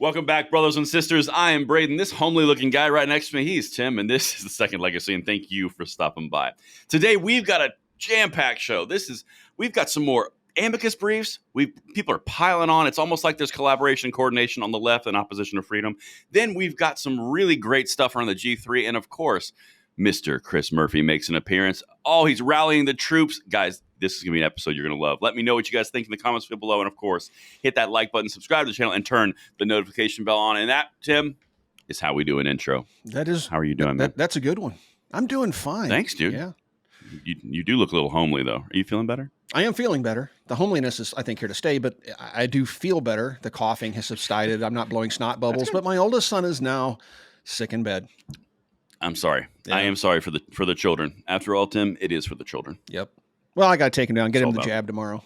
Welcome back, brothers and sisters. I am Braden. This homely looking guy right next to me, he's Tim, and this is the Second Legacy, and thank you for stopping by. Today, we've got a jam-packed show. We've got some more amicus briefs. People are piling on. It's almost like there's collaboration and coordination on the left in opposition to freedom. Then we've got some really great stuff around the G3, and of course, Mr. Chris Murphy makes an appearance. Oh, he's rallying the troops. Guys, this is going to be an episode you're going to love. Let me know what you guys think in the comments below. And, of course, hit that like button, subscribe to the channel, and turn the notification bell on. And that, Tim, is how we do an intro. That is. How are you doing, man? That's a good one. I'm doing fine. Thanks, dude. Yeah. You do look a little homely, though. Are you feeling better? I am feeling better. The homeliness is, I think, here to stay, but I do feel better. The coughing has subsided. I'm not blowing snot bubbles, but my oldest son is now sick in bed. I'm sorry. Yeah. I am sorry for the children. After all, Tim, it is for the children. Yep. Well, I got to take him down, get him the jab tomorrow.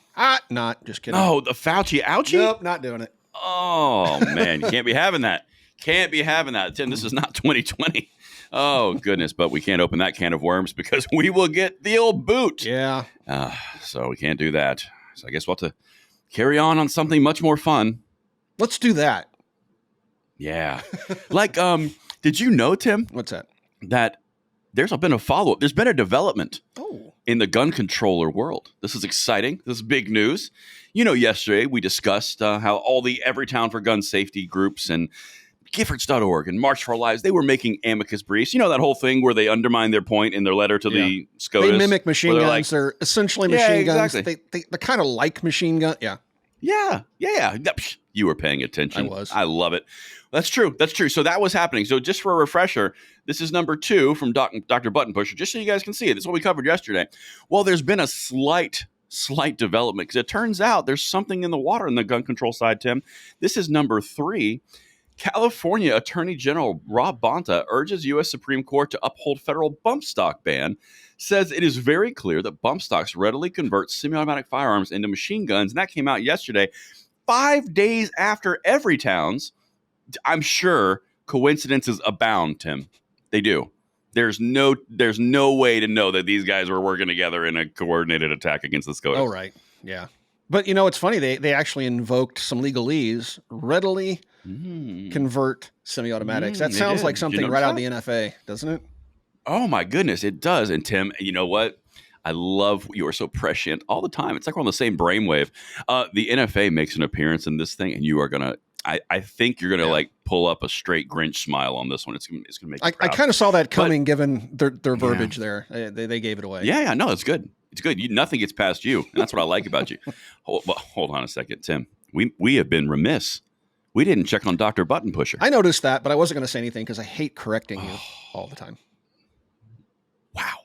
Not just kidding. Oh, the Fauci ouchie? Nope, not doing it. Oh, man, you can't be having that. Can't be having that. Tim, this is not 2020. Oh, goodness, but we can't open that can of worms because we will get the old boot. Yeah. So we can't do that. So I guess we'll have to carry on something much more fun. Let's do that. Yeah. Like, did you know, Tim? What's that? That there's been a follow-up. There's been a development in the gun controller world. This is exciting. This is big news. You know, yesterday we discussed how all the Everytown for Gun Safety groups and Giffords.org and March for Our Lives, they were making amicus briefs. You know, that whole thing where they undermine their point in their letter to the SCOTUS. They mimic machine guns. Like, they're essentially machine guns. Exactly. They kind of like machine guns. Yeah. Yeah. You were paying attention. I was. I love it. That's true. So that was happening. So just for a refresher, this is number 2 from Dr. Button Pusher, just so you guys can see it. This is what we covered yesterday. Well, there's been a slight development because it turns out there's something in the water in the gun control side, Tim. This is number 3. California Attorney General Rob Bonta urges U.S. Supreme Court to uphold federal bump stock ban, says it is very clear that bump stocks readily convert semi-automatic firearms into machine guns. And that came out yesterday, 5 days after Everytown's. I'm sure coincidences abound, Tim. They do. There's no way to know that these guys were working together in a coordinated attack against the SCOTUS. Oh, right. Yeah. But, you know, it's funny. They actually invoked some legalese, readily convert semi-automatics. That sounds like something right out of the NFA, doesn't it? Oh, my goodness. It does. And, Tim, you know what? I love you are so prescient all the time. It's like we're on the same brainwave. The NFA makes an appearance in this thing, and you are going to I think you're going to like pull up a straight Grinch smile on this one. It's going to make you proud. I kind of saw that coming, given their verbiage there. They gave it away. Yeah. No, it's good. It's good. Nothing gets past you. And that's what I like about you. Hold on a second, Tim. We have been remiss. We didn't check on Dr. Button Pusher. I noticed that, but I wasn't going to say anything because I hate correcting you all the time. Wow.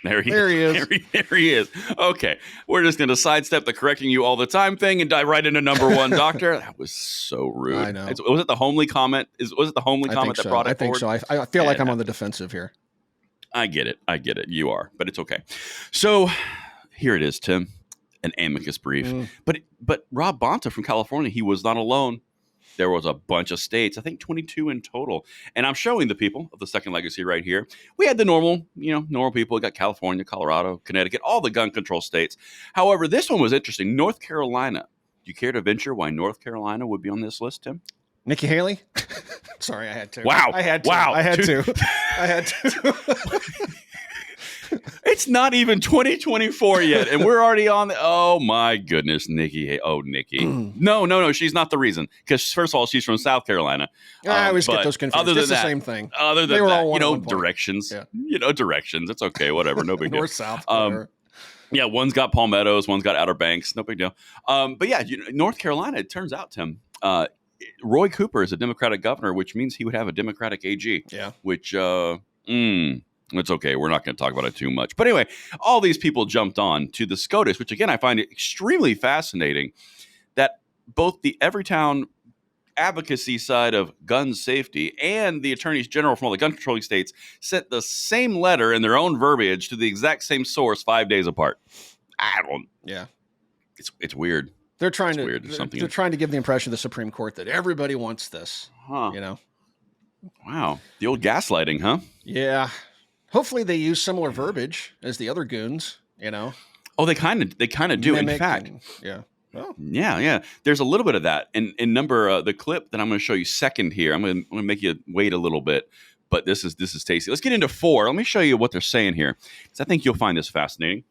There he is. There he is. Okay. We're just going to sidestep the correcting you all the time thing and dive right into number 1, doctor. That was so rude. I know. Was it the homely comment? Was it the homely comment that brought it forward? I think so. I feel like I'm on the defensive here. I get it. You are, but it's okay. So here it is, Tim, an amicus brief. But Rob Bonta from California, he was not alone. There was a bunch of states, I think 22 in total. And I'm showing the people of the Second Legacy right here. We had the normal people. We got California, Colorado, Connecticut, all the gun control states. However, this one was interesting. North Carolina. Do you care to venture why North Carolina would be on this list, Tim? Nikki Haley? Sorry, I had to. Wow. I had to. It's not even 2024 yet, and we're already on oh my goodness, Nikki. Oh, Nikki. No, she's not the reason. Because first of all, she's from South Carolina. I always get those confused. It's the same thing. Other than that, directions. Yeah. Directions. It's okay, whatever. No big deal. North, south, yeah, one's got Palmettos, one's got Outer Banks. No big deal. But yeah, North Carolina, it turns out, Tim, Roy Cooper is a Democratic governor, which means he would have a Democratic AG. Yeah. Which, it's okay. We're not going to talk about it too much. But anyway, all these people jumped on to the SCOTUS, which, again, I find it extremely fascinating that both the Everytown advocacy side of gun safety and the attorneys general from all the gun controlling states sent the same letter in their own verbiage to the exact same source 5 days apart. Yeah. It's weird. They're trying to give the impression of the Supreme Court that everybody wants this. Wow. The old gaslighting, huh? Yeah. Hopefully they use similar verbiage as the other goons, Oh, they kind of do. In fact, Oh. Yeah. There's a little bit of that. And the clip that I'm going to show you second here, I'm going to make you wait a little bit, but this is tasty. Let's get into 4. Let me show you what they're saying here, because I think you'll find this fascinating.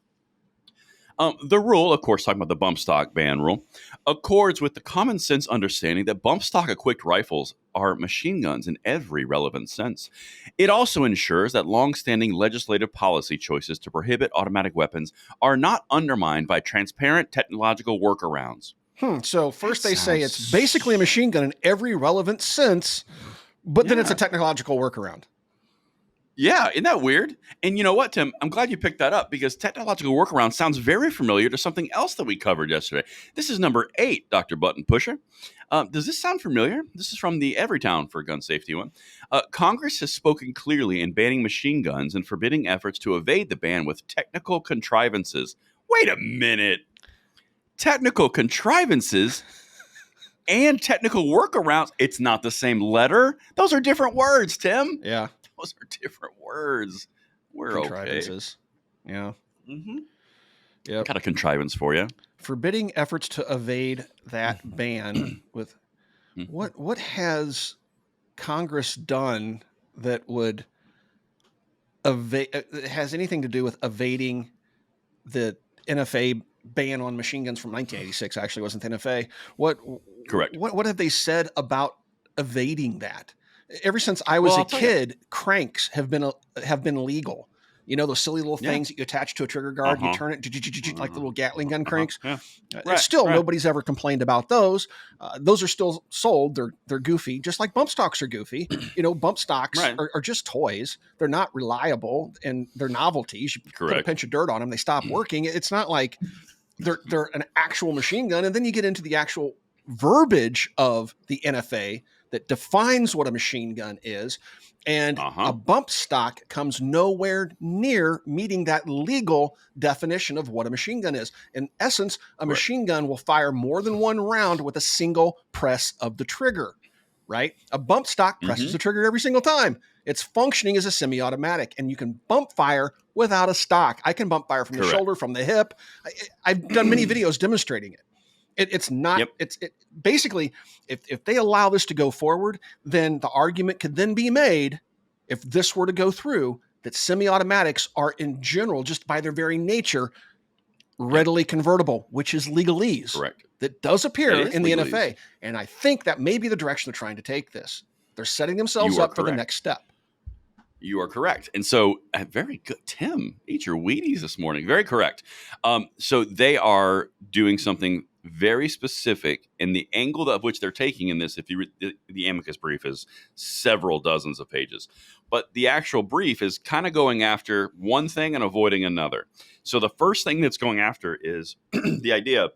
The rule, of course, talking about the bump stock ban rule, accords with the common sense understanding that bump stock equipped rifles are machine guns in every relevant sense. It also ensures that long-standing legislative policy choices to prohibit automatic weapons are not undermined by transparent technological workarounds. So first they say it's basically a machine gun in every relevant sense, but then it's a technological workaround. Yeah, isn't that weird? And you know what, Tim? I'm glad you picked that up, because technological workaround sounds very familiar to something else that we covered yesterday. This is number 8, Dr. Button Pusher. Does this sound familiar? This is from the Everytown for Gun Safety one. Congress has spoken clearly in banning machine guns and forbidding efforts to evade the ban with technical contrivances. Wait a minute. Technical contrivances and technical workarounds. It's not the same letter. Those are different words, Tim. Yeah. Those are different words. We're contrivances. Okay. Yeah. Mm-hmm. Yep. Got a contrivance for you. Forbidding efforts to evade that ban with what has Congress done that would has anything to do with evading the NFA ban on machine guns from 1986? Actually, wasn't the NFA. Correct. What have they said about evading that? Ever since I was a kid, cranks have been legal. You know, those silly little things that you attach to a trigger guard, you turn it like the little Gatling gun cranks. Nobody's ever complained about those. Those are still sold. They're goofy, just like bump stocks are goofy. You know, bump stocks are just toys. They're not reliable, and they're novelties. You put a pinch of dirt on them, they stop working. It's not like they're an actual machine gun. And then you get into the actual verbiage of the NFA that defines what a machine gun is. And a bump stock comes nowhere near meeting that legal definition of what a machine gun is. In essence, a machine gun will fire more than one round with a single press of the trigger, right? A bump stock presses the trigger every single time. It's functioning as a semi-automatic, and you can bump fire without a stock. I can bump fire from the shoulder, from the hip. I've done many videos demonstrating it. It's not, basically, if they allow this to go forward, then the argument could then be made, if this were to go through, that semi-automatics are in general, just by their very nature, readily convertible, which is legalese. Correct. That does appear in the NFA. And I think that may be the direction they're trying to take this. They're setting themselves up for the next step. You are correct. And so, very good. Tim, eat your Wheaties this morning. Very correct. So they are doing something very specific, and the angle of which they're taking in this, if you read the amicus brief, is several dozens of pages. But the actual brief is kind of going after one thing and avoiding another. So the first thing that's going after is the idea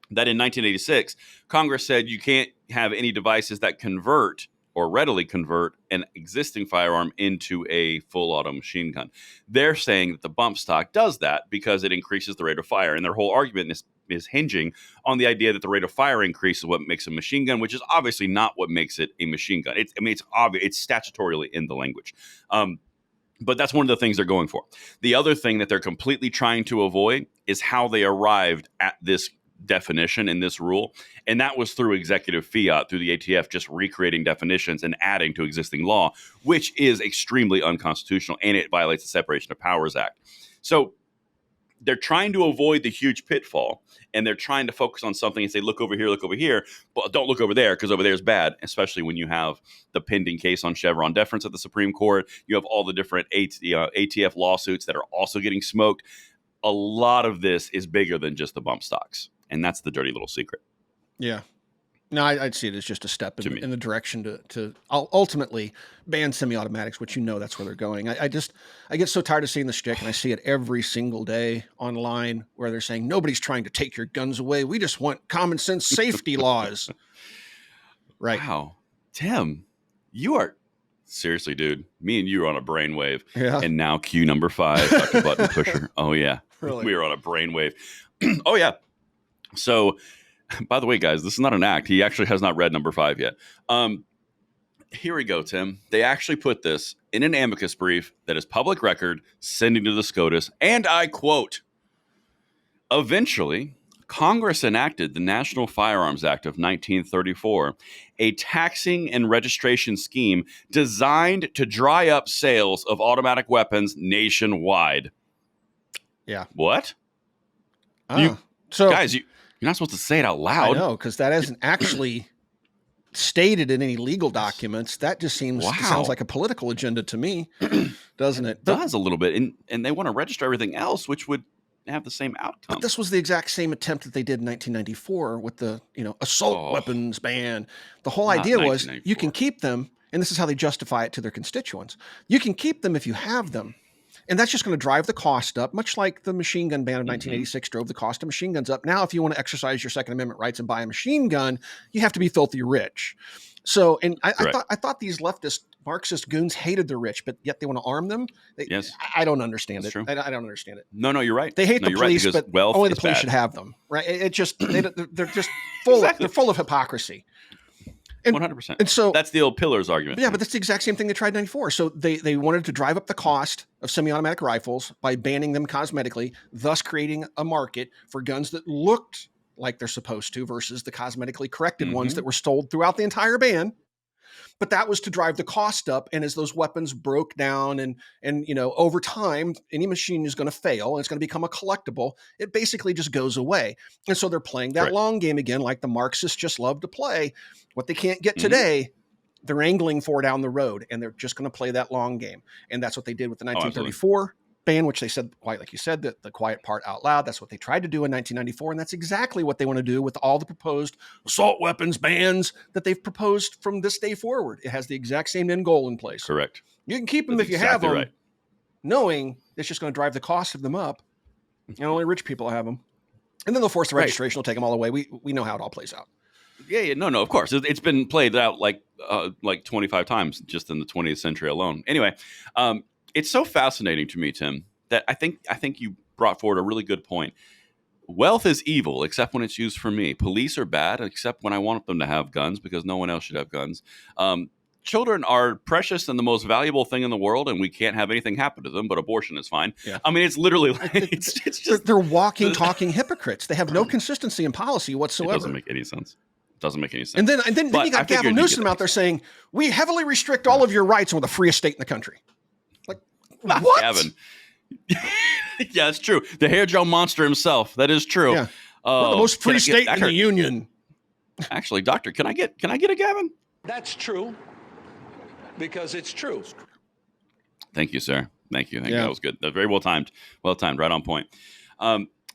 that in 1986, Congress said you can't have any devices that convert or readily convert an existing firearm into a full auto machine gun. They're saying that the bump stock does that because it increases the rate of fire. And their whole argument is hinging on the idea that the rate of fire increase is what makes a machine gun, which is obviously not what makes it a machine gun. It's obvious. It's statutorily in the language. But that's one of the things they're going for. The other thing that they're completely trying to avoid is how they arrived at this definition in this rule, and that was through executive fiat, through the ATF just recreating definitions and adding to existing law, which is extremely unconstitutional, and it violates the Separation of Powers Act. So they're trying to avoid the huge pitfall, and they're trying to focus on something and say, look over here, but don't look over there, because over there is bad, especially when you have the pending case on Chevron deference at the Supreme Court. You have all the different ATF lawsuits that are also getting smoked. A lot of this is bigger than just the bump stocks. And that's the dirty little secret. Yeah. No, I'd see it as just a step in the direction to ultimately ban semi-automatics, which that's where they're going. I get so tired of seeing the shtick, and I see it every single day online where they're saying nobody's trying to take your guns away. We just want common sense safety laws. Right. Wow. Tim, you are seriously, dude. Me and you are on a brainwave. Yeah. And now cue number 5, Dr. Button Pusher. Oh yeah. Really? We are on a brainwave. Oh yeah. So, by the way, guys, this is not an act. He actually has not read number 5 yet. Here we go, Tim. They actually put this in an amicus brief that is public record, sending to the SCOTUS, and I quote, eventually, Congress enacted the National Firearms Act of 1934, a taxing and registration scheme designed to dry up sales of automatic weapons nationwide. Yeah. What? You're not supposed to say it out loud. I know, because that isn't actually stated in any legal documents. That just sounds like a political agenda to me, doesn't it? It does a little bit. And they want to register everything else, which would have the same outcome. But this was the exact same attempt that they did in 1994 with the assault weapons ban. The whole idea was you can keep them, and this is how they justify it to their constituents. You can keep them if you have them. And that's just going to drive the cost up, much like the machine gun ban of 1986 drove the cost of machine guns up. Now, if you want to exercise your Second Amendment rights and buy a machine gun, you have to be filthy rich. So, and I thought these leftist Marxist goons hated the rich, but yet they want to arm them. Yes, I don't understand That's it. True. I don't understand it. No, you're right. They hate the police, right, but only the police should have them, right? It just they're just full. They're full of hypocrisy. 100%. And so that's the old pillars argument. Yeah, but that's the exact same thing they tried in 94. So they wanted to drive up the cost of semi-automatic rifles by banning them cosmetically, thus creating a market for guns that looked like they're supposed to versus the cosmetically corrected ones that were sold throughout the entire ban. But that was to drive the cost up. And as those weapons broke down and over time, any machine is going to fail and it's going to become a collectible. It basically just goes away. And so they're playing that long game again, like the Marxists just love to play. What they can't get today, they're angling for down the road, and they're just going to play that long game. And that's what they did with the 1934 ban, which they said, quite like you said, the quiet part out loud. That's what they tried to do in 1994. And that's exactly what they want to do with all the proposed assault weapons bans that they've proposed from this day forward. It has the exact same end goal in place. Correct. You can keep them if you have them, knowing it's just going to drive the cost of them up. And only rich people have them. And then they'll force the registration. They'll take them all away. We know how it all plays out. Yeah, no, of course. It's been played out like 25 times just in the 20th century alone. Anyway, it's so fascinating to me, Tim, that I think you brought forward a really good point. Wealth is evil, except when it's used for me. Police are bad, except when I want them to have guns because no one else should have guns. Children are precious and the most valuable thing in the world, and we can't have anything happen to them, but abortion is fine. Yeah. I mean, it's literally like, it's just... They're walking, talking hypocrites. They have no consistency in policy whatsoever. It doesn't make any sense. And then you got Gavin Newsom out there saying, we heavily restrict all of your rights and we're the freest state in the country. Like, what? Gavin. Yeah, it's true. The hair gel monster himself. That is true. Yeah. We're the most free state in the union. Actually, doctor, can I get a Gavin? That's true. Because it's true. Thank you, sir. Thank you. That was good. Very well timed. Well timed. Right on point.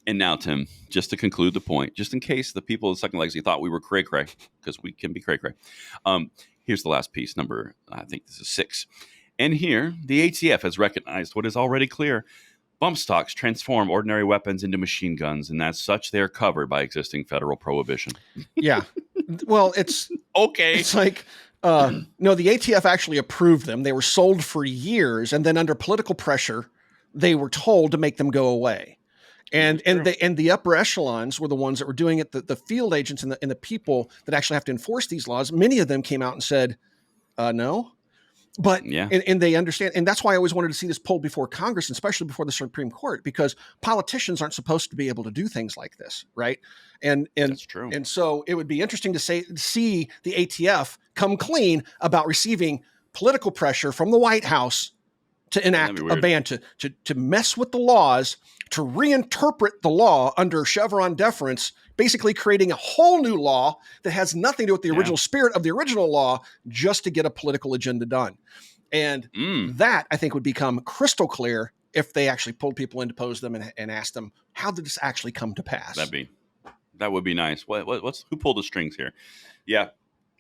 And now, Tim, just to conclude the point, just in case the people of the Second Legacy thought we were cray-cray, because we can be cray-cray, here's the last piece, I think this is 6. And here, the ATF has recognized what is already clear. Bump stocks transform ordinary weapons into machine guns, and as such, they are covered by existing federal prohibition. Yeah. Well, it's... okay. It's like... no, the ATF actually approved them. They were sold for years, and then under political pressure, they were told to make them go away. And the upper echelons were the ones that were doing it. The field agents and the people that actually have to enforce these laws. Many of them came out and said, "No," but and they understand. And that's why I always wanted to see this pulled before Congress, and especially before the Supreme Court, because politicians aren't supposed to be able to do things like this, right? And that's true. And so it would be interesting to see the ATF come clean about receiving political pressure from the White House to enact a ban, to mess with the laws, to reinterpret the law under Chevron deference, basically creating a whole new law that has nothing to do with the original spirit of the original law, just to get a political agenda done. And that, I think, would become crystal clear if they actually pulled people in, deposed them, and asked them, how did this actually come to pass? That would be nice. Who pulled the strings here? Yeah.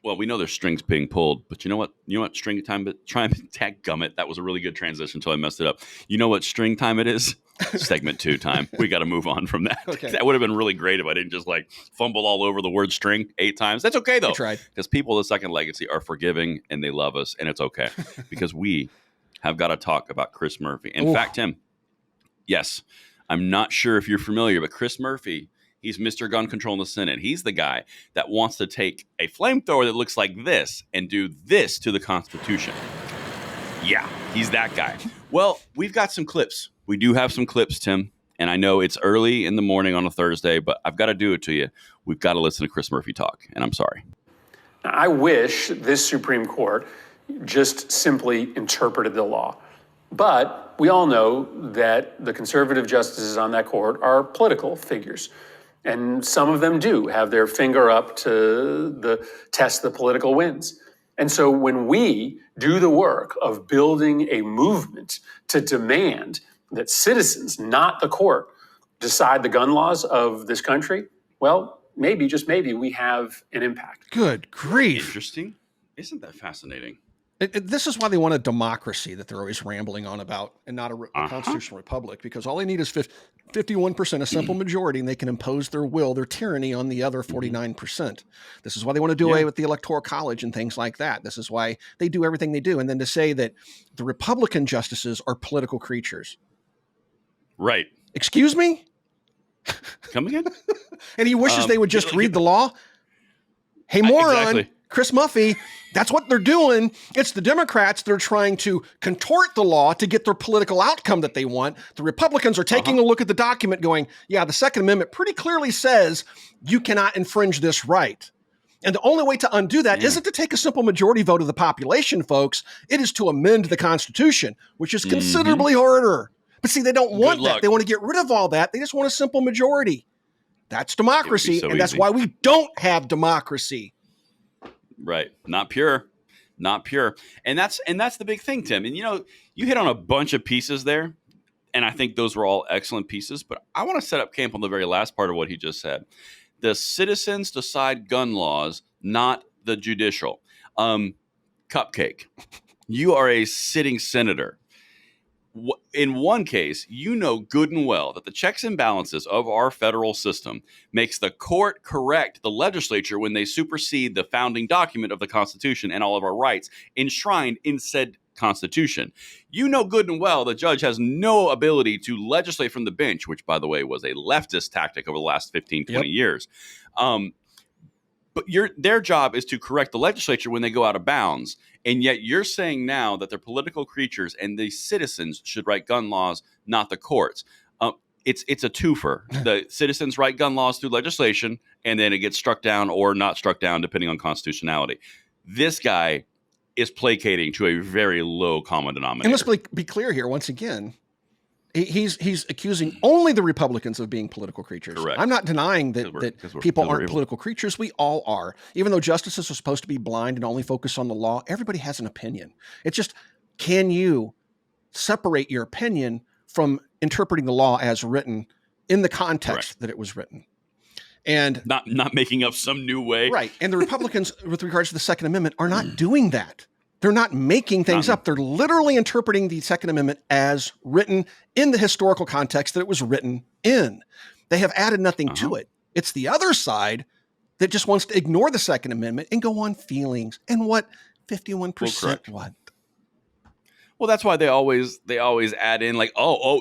Well, we know there's strings being pulled, but you know what? String time, but try and tag gummit. That was a really good transition until I messed it up. You know what string time it is? Segment 2 time. We got to move on from that. Okay. That would have been really great if I didn't just fumble all over the word string 8 times. That's okay though. I tried. Because people of the Second Legacy are forgiving and they love us, and it's okay because we have got to talk about Chris Murphy. In fact, Tim, yes, I'm not sure if you're familiar, but Chris Murphy, he's Mr. Gun Control in the Senate. He's the guy that wants to take a flamethrower that looks like this and do this to the Constitution. Yeah, he's that guy. Well, we've got some clips. We do have some clips, Tim. And I know it's early in the morning on a Thursday, but I've got to do it to you. We've got to listen to Chris Murphy talk, and I'm sorry. I wish this Supreme Court just simply interpreted the law. But we all know that the conservative justices on that court are political figures. And some of them do have their finger up to test the political winds. And so when we do the work of building a movement to demand that citizens, not the court, decide the gun laws of this country, well, maybe, just maybe, we have an impact. Good grief. Interesting. Isn't that fascinating? This is why they want a democracy that they're always rambling on about, and not a constitutional republic, because all they need is 51%, a simple majority, and they can impose their will, their tyranny on the other 49%. This is why they want to do away with the Electoral College and things like that. This is why they do everything they do. And then to say that the Republican justices are political creatures. Right. Excuse me? Come again? And he wishes they would just read the law. Hey, moron, exactly. Chris Murphy, that's what they're doing. It's the Democrats. They're trying to contort the law to get their political outcome that they want. The Republicans are taking a look at the document going, yeah, the Second Amendment pretty clearly says you cannot infringe this right. And the only way to undo that isn't to take a simple majority vote of the population, folks. It is to amend the Constitution, which is considerably harder. But see, they don't want that. They want to get rid of all that. They just want a simple majority. That's democracy, and that's why we don't have democracy. Right. Not pure. And that's the big thing, Tim. And you hit on a bunch of pieces there, and I think those were all excellent pieces, but I want to set up camp on the very last part of what he just said. The citizens decide gun laws, not the judicial. Cupcake. You are a sitting senator. In one case, you know good and well that the checks and balances of our federal system makes the court correct the legislature when they supersede the founding document of the Constitution and all of our rights enshrined in said Constitution. You know good and well the judge has no ability to legislate from the bench, which, by the way, was a leftist tactic over the last 15, 20 years. But their job is to correct the legislature when they go out of bounds. And yet you're saying now that they're political creatures and the citizens should write gun laws, not the courts. It's a twofer. The citizens write gun laws through legislation, and then it gets struck down or not struck down depending on constitutionality. This guy is placating to a very low common denominator. And let's be clear here once again. He's accusing only the Republicans of being political creatures. Correct. I'm not denying that people aren't political creatures. We all are. Even though justices are supposed to be blind and only focus on the law, everybody has an opinion. It's just, can you separate your opinion from interpreting the law as written in the context that it was written? And not making up some new way. Right. And the Republicans, with regards to the Second Amendment, are not doing that. They're not making things up. They're literally interpreting the Second Amendment as written in the historical context that it was written in. They have added nothing to it. It's the other side that just wants to ignore the Second Amendment and go on feelings and what 51% want. Well, that's why they always add in like,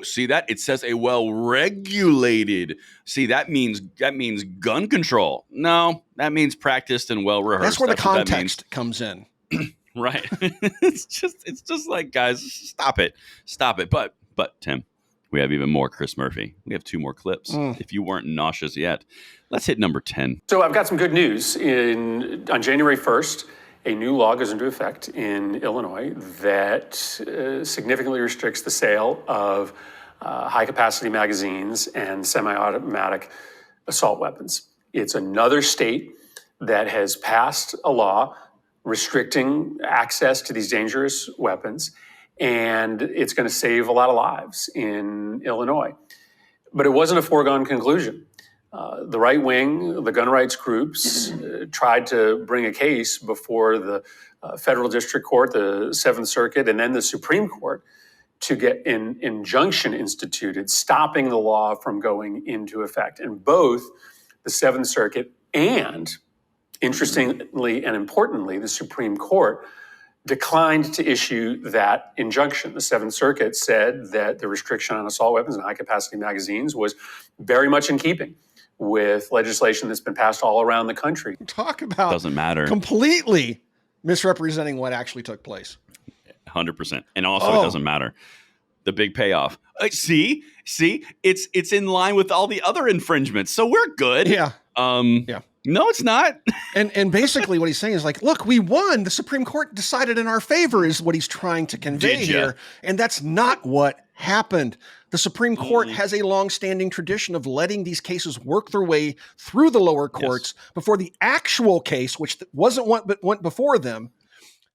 see that? It says a well-regulated. See, that means gun control. No, that means practiced and well-rehearsed. That's where the context comes in. Right. It's just like, guys, stop it. But Tim, we have even more Chris Murphy. We have 2 more clips. If you weren't nauseous yet, let's hit number 10. So I've got some good news. On January 1st, a new law goes into effect in Illinois that significantly restricts the sale of high-capacity magazines and semi-automatic assault weapons. It's another state that has passed a law restricting access to these dangerous weapons, and it's going to save a lot of lives in Illinois. But it wasn't a foregone conclusion. The right wing, the gun rights groups tried to bring a case before the federal district court, the Seventh Circuit, and then the Supreme Court to get an injunction instituted, stopping the law from going into effect. And both the Seventh Circuit and, interestingly and importantly, the Supreme Court declined to issue that injunction. The Seventh Circuit said that the restriction on assault weapons and high-capacity magazines was very much in keeping with legislation that's been passed all around the country. Talk about doesn't matter. Completely misrepresenting what actually took place. 100%. And also, it doesn't matter. the big payoff. See, it's in line with all the other infringements, so we're good. Yeah. Yeah. No, it's not. And basically what he's saying is like, look, we won. The Supreme Court decided in our favor is what he's trying to convey here. And that's not what happened. The Supreme Court has a long-standing tradition of letting these cases work their way through the lower courts before the actual case, which wasn't what but went before them,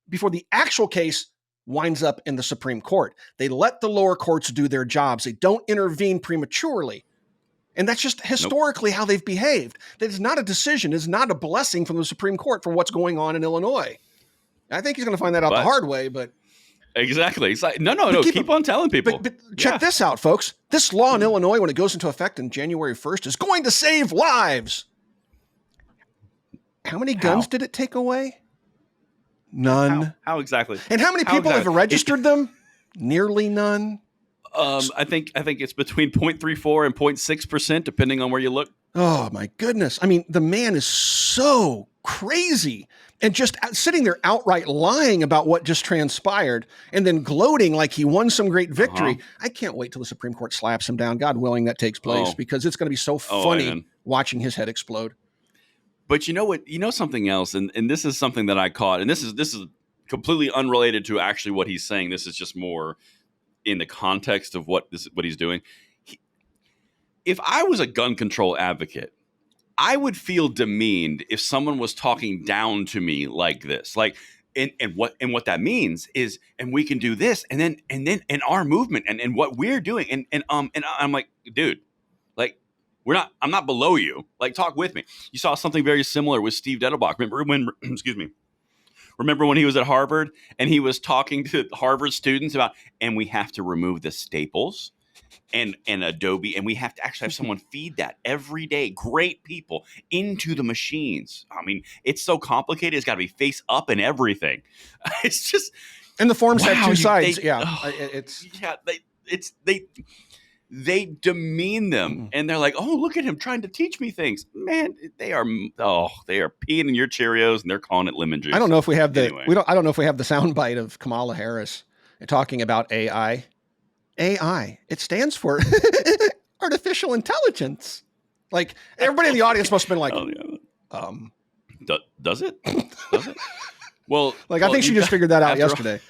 before the actual case winds up in the Supreme Court. They let the lower courts do their jobs. They don't intervene prematurely. And that's just historically how they've behaved. That is not a decision. It's not a blessing from the Supreme Court for what's going on in Illinois. I think he's going to find that out the hard way, but... Exactly. It's like, no, keep on telling people. But check this out, folks. This law in Illinois, when it goes into effect on January 1st, is going to save lives. How many guns did it take away? None. How exactly? And how many people have registered them? Nearly none. I think it's between 0.34 and 0.6%, depending on where you look. Oh my goodness. I mean, the man is so crazy and just sitting there outright lying about what just transpired and then gloating like he won some great victory. I can't wait till the Supreme Court slaps him down. God willing that takes place because it's going to be so funny watching his head explode. But you know what? You know something else, and this is something that I caught, and this is completely unrelated to actually what he's saying. This is just more in the context of what he's doing. If I was a gun control advocate, I would feel demeaned if someone was talking down to me like this. Like, and what that means is, and we can do this, and then our movement and what we're doing, and I'm like, dude, like, I'm not below you. Like, talk with me. You saw something very similar with Steve Dettelbach. Remember when? Excuse me. Remember when he was at Harvard and he was talking to Harvard students about, and we have to remove the staples and Adobe, and we have to actually have someone feed that every day, great people, into the machines. I mean, it's so complicated. It's got to be face up and everything. It's just, and the forms have two sides. They demean them, and they're like, "Oh, look at him trying to teach me things." Man, they are peeing in your Cheerios, and they're calling it lemon juice. I don't know if we have I don't know if we have the soundbite of Kamala Harris talking about AI. AI. It stands for artificial intelligence. Like, everybody in the audience must have been like, does it? Does it? Well, I think she just figured that out yesterday.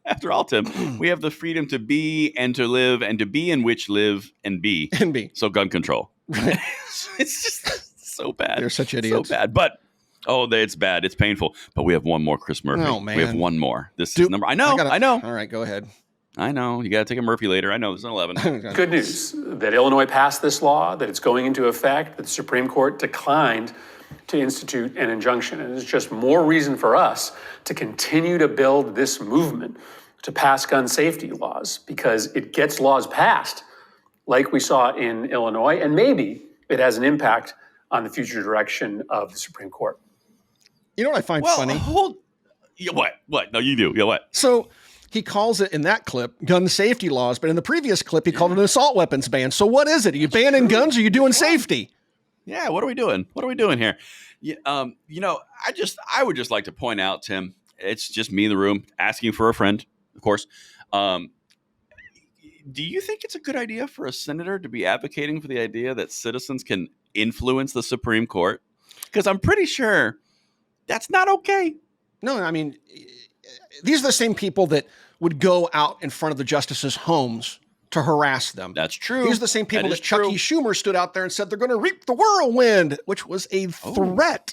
After all, Tim, we have the freedom to be and to live and to be in which live and be. And be. So gun control. Right. It's just so bad. They're such idiots. So bad. But, it's bad. It's painful. But we have one more, Chris Murphy. Oh, man. We have one more. This is number. I know. All right, go ahead. I know. You got to take a Murphy later. I know. There's an 11. Good news that Illinois passed this law, that it's going into effect, that the Supreme Court declined to institute an injunction. And it's just more reason for us to continue to build this movement to pass gun safety laws, because it gets laws passed like we saw in Illinois, and maybe it has an impact on the future direction of the Supreme Court. You know what I find funny? What? No, you do. Yeah, what? So he calls it in that clip gun safety laws, but in the previous clip he called it an assault weapons ban. So what is it? Are you banning guns or are you doing safety? Yeah, what are we doing? What are we doing here? I would just like to point out, Tim, it's just me in the room asking for a friend, of course. Do you think it's a good idea for a senator to be advocating for the idea that citizens can influence the Supreme Court? Because I'm pretty sure that's not okay. No, I mean, these are the same people that would go out in front of the justices' homes to harass them. That's true. These are the same people that Chucky Schumer stood out there and said they're going to reap the whirlwind, which was a threat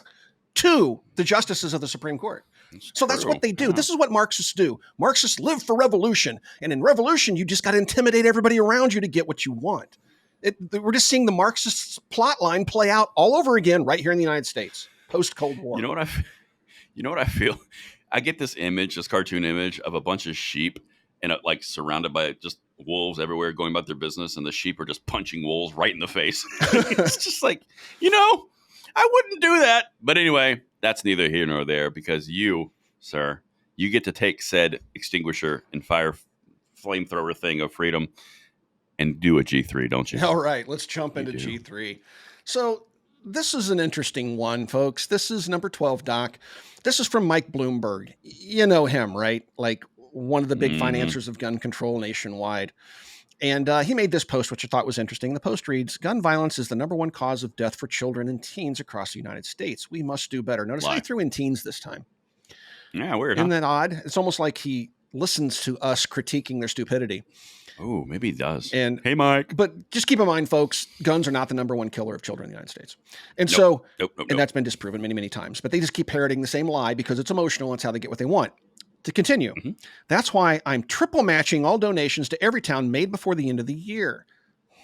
to the justices of the Supreme Court. That's what they do. Yeah. This is what Marxists do. Marxists live for revolution. And in revolution, you just got to intimidate everybody around you to get what you want. We're just seeing the Marxist plot line play out all over again right here in the United States, post-Cold War. You know what I feel? I get this cartoon image of a bunch of sheep and surrounded by just wolves everywhere going about their business, and the sheep are just punching wolves right in the face. It's just like, I wouldn't do that. But anyway, that's neither here nor there, because you, sir, you get to take said extinguisher and flamethrower thing of freedom and do a G3, don't you? All right, let's jump into G3. So this is an interesting one, folks. This is number 12, Doc. This is from Mike Bloomberg. You know him, right? Like one of the big financiers of gun control nationwide. And he made this post, which I thought was interesting. The post reads, gun violence is the #1 cause of death for children and teens across the United States. We must do better. Notice how he threw in teens this time. Yeah, weird. Isn't that odd? It's almost like he listens to us critiquing their stupidity. Oh, maybe he does. And hey, Mike. But just keep in mind, folks, guns are not the #1 killer of children in the United States. And and that's been disproven many, many times. But they just keep parroting the same lie because it's emotional. It's how they get what they want. To continue, that's why I'm triple matching all donations to every town made before the end of the year.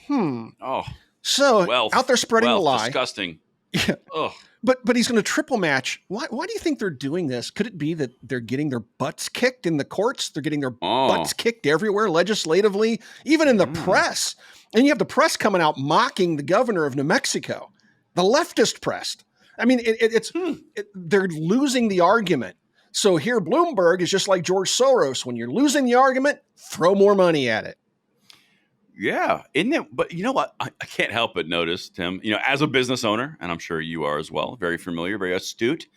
Oh. So out there spreading the lie. Disgusting. Yeah. Ugh. But he's going to triple match. Why do you think they're doing this? Could it be that they're getting their butts kicked in the courts? They're getting their butts kicked everywhere, legislatively, even in the press. And you have the press coming out mocking the governor of New Mexico, the leftist press. I mean, they're losing the argument. So here, Bloomberg is just like George Soros. When you're losing the argument, throw more money at it. Yeah, isn't it? But you know what? I can't help but notice, Tim, as a business owner, and I'm sure you are as well, very familiar, very astute.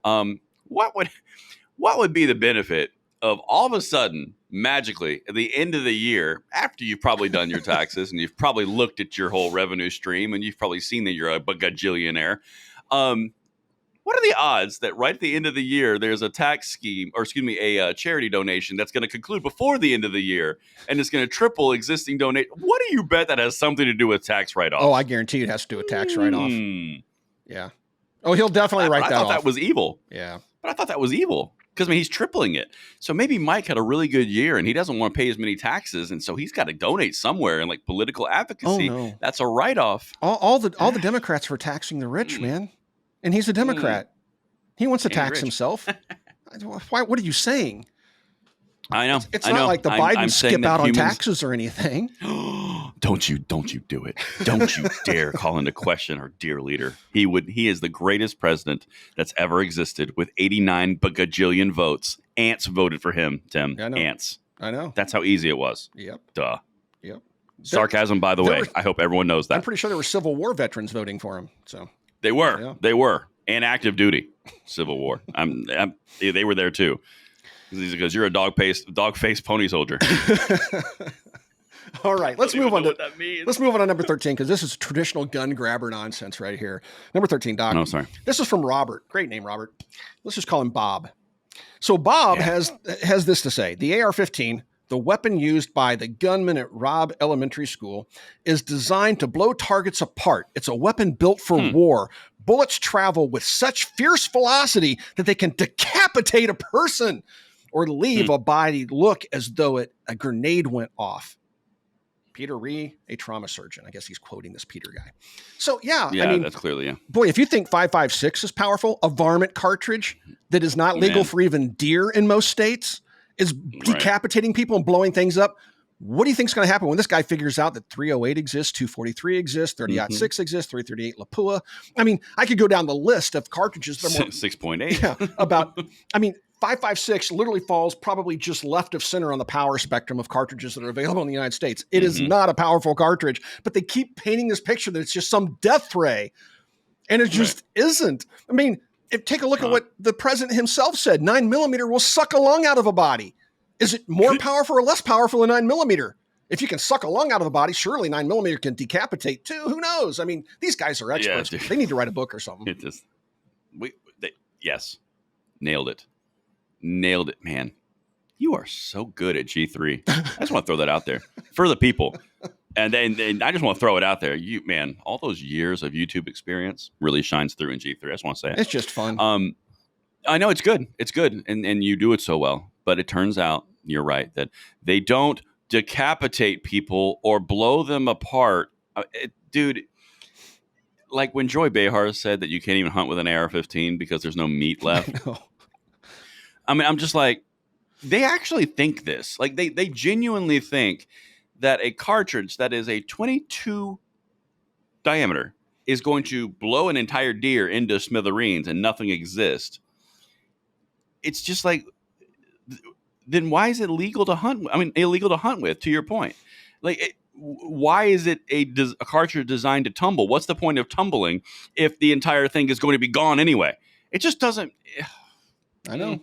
What would be the benefit of all of a sudden, magically, at the end of the year, after you've probably done your taxes and you've probably looked at your whole revenue stream and you've probably seen that you're a gajillionaire, what are the odds that right at the end of the year, there's a tax scheme, or excuse me, a charity donation that's going to conclude before the end of the year, and it's going to triple existing donate? What do you bet that has something to do with tax write-off? Oh, I guarantee it has to do with tax write-off. Yeah. Oh, he'll definitely write that off. I thought that was evil. Yeah. But I thought that was evil because, he's tripling it. So maybe Mike had a really good year, and he doesn't want to pay as many taxes, and so he's got to donate somewhere in like political advocacy. Oh, no. That's a write-off. All the Democrats were taxing the rich, man. And he's a Democrat. He wants to tax himself. Why? What are you saying? I know. It's not like the Bidens skip out on taxes or anything. Don't you do it. Don't you dare call into question our dear leader. He is the greatest president that's ever existed with 89 bagajillion votes. Ants voted for him, Tim. I know. Ants. I know. That's how easy it was. Yep. Duh. Yep. Sarcasm, by the way. I hope everyone knows that. I'm pretty sure there were Civil War veterans voting for him. So they were. Yeah. They were. And active duty, Civil War. They were there too. Because you're a dog-faced pony soldier. All right, let's move on. Let's move on to number 13 because this is traditional gun grabber nonsense right here. Number 13, Doc. No, sorry. This is from Robert. Great name, Robert. Let's just call him Bob. So Bob has this to say: the AR-15, the weapon used by the gunman at Robb Elementary School, is designed to blow targets apart. It's a weapon built for war. Bullets travel with such fierce velocity that they can decapitate a person or leave a body look as though a grenade went off. Peter Ree, a trauma surgeon. I guess he's quoting this Peter guy. So, yeah, that's clearly, boy, if you think 5.56 is powerful, a varmint cartridge that is not legal for even deer in most states is decapitating people and blowing things up. What do you think is going to happen when this guy figures out that 308 exists, 243 exists, 30-06 exists, 338 Lapua? I could go down the list of cartridges that are more 6.8. Yeah, 5.56 literally falls probably just left of center on the power spectrum of cartridges that are available in the United States. It is not a powerful cartridge, but they keep painting this picture that it's just some death ray, and it just isn't. Take a look at what the president himself said. 9mm will suck a lung out of a body. Is it more powerful or less powerful than 9mm? If you can suck a lung out of a body, surely 9mm can decapitate too. Who knows? These guys are experts. Yeah, they need to write a book or something. Yes. Nailed it, man. You are so good at G3. I just want to throw that out there for the people. And then I just want to throw it out there. All those years of YouTube experience really shines through in G3. I just want to say it. It's just fun. I know it's good. It's good. And you do it so well. But it turns out, you're right, that they don't decapitate people or blow them apart. Dude, like when Joy Behar said that you can't even hunt with an AR-15 because there's no meat left. I'm just like, they actually think this. Like they genuinely think that a cartridge that is a 22 diameter is going to blow an entire deer into smithereens and nothing exists. It's just like, then why is it illegal to hunt? Illegal to hunt with, to your point. Why is it a cartridge designed to tumble? What's the point of tumbling if the entire thing is going to be gone anyway? It just doesn't. I know.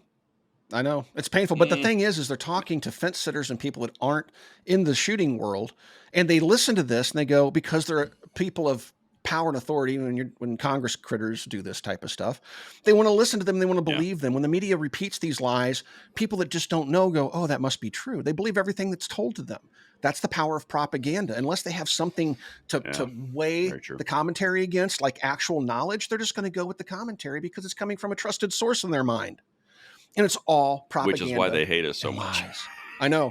I know it's painful, but the thing is they're talking to fence sitters and people that aren't in the shooting world, and they listen to this and they go, because they're people of power and authority. When Congress critters do this type of stuff, they want to listen to them. They want to believe them. When the media repeats these lies, people that just don't know go, oh, that must be true. They believe everything that's told to them. That's the power of propaganda. Unless they have something to weigh the commentary against, like actual knowledge, they're just going to go with the commentary because it's coming from a trusted source in their mind. And it's all propaganda. Which is why they hate us so much. I know.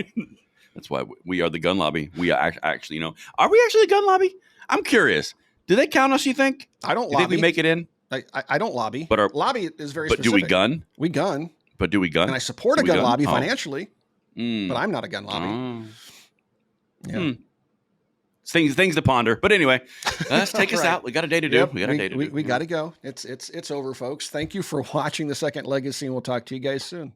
That's why we are the gun lobby. We are actually, are we actually a gun lobby? I'm curious. Do they count us, you think? I don't lobby. You think we make it in? I don't lobby. But our lobby is very specific. But do we gun? We gun. But do we gun? And I support a gun lobby financially, but I'm not a gun lobby. Yeah. Things to ponder. But anyway, let's take us out. We got a day to do. We got to go. It's over, folks. Thank you for watching The Second Legacy, and we'll talk to you guys soon.